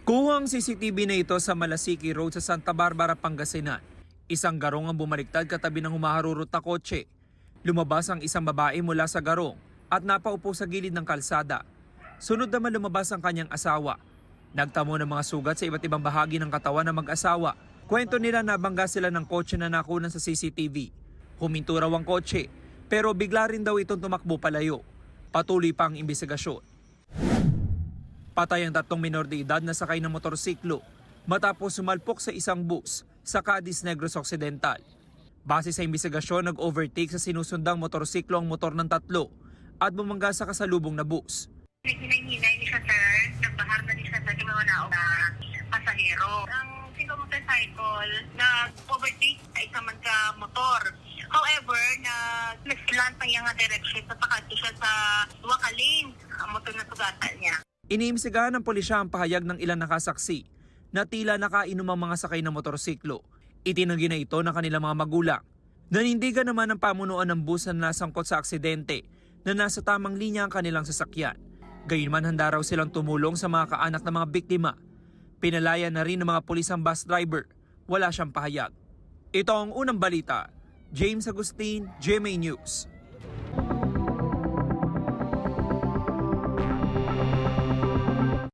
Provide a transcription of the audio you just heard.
Kuha ang CCTV na ito sa Malasiki Road sa Santa Barbara, Pangasinan. Isang garong ang bumaliktad katabi ng humaharurot na kotse. Lumabas ang isang babae mula sa garong at napaupo sa gilid ng kalsada. Sunod naman lumabas ang kanyang asawa. Nagtamo ng mga sugat sa iba't ibang bahagi ng katawan ng mag-asawa. Kwento nila nabangga sila ng kotse na nakunan sa CCTV. Huminto raw ang kotse pero bigla rin daw itong tumakbo palayo. Patuloy pa ang imbestigasyon. Patay ang 3 minor de edad na sakay ng motorsiklo matapos sumalpok sa isang bus sa Cadiz Negros Occidental. Base sa imbestigasyon, nag-overtake sa sinusundang motorsiklo ang motor ng 3 at bumangga sa kasalubong na bus. Hinay-hinay ni siya, sir. Nagbahar na ni siya sa mga na pasahero. Ang single motorcycle, nag-overtake sa isang motor. However, nag-slant ang iyang direction sa pakati siya sa Wakalin, ang motor na sugatan niya. Iniimbestigahan ng pulisya ang pahayag ng ilang nakasaksi na tila nakainom ang mga sakay ng motorsiklo. Itinanggi na ito ng kanilang mga magulang. Nanindigan naman ang pamunuan ng bus na nasangkot sa aksidente na nasa tamang linya ang kanilang sasakyan. Gayunman handa raw silang tumulong sa mga kaanak ng mga biktima. Pinalaya na rin ng mga pulis ang bus driver. Wala siyang pahayag. Ito ang unang balita. James Agustin, GMA News.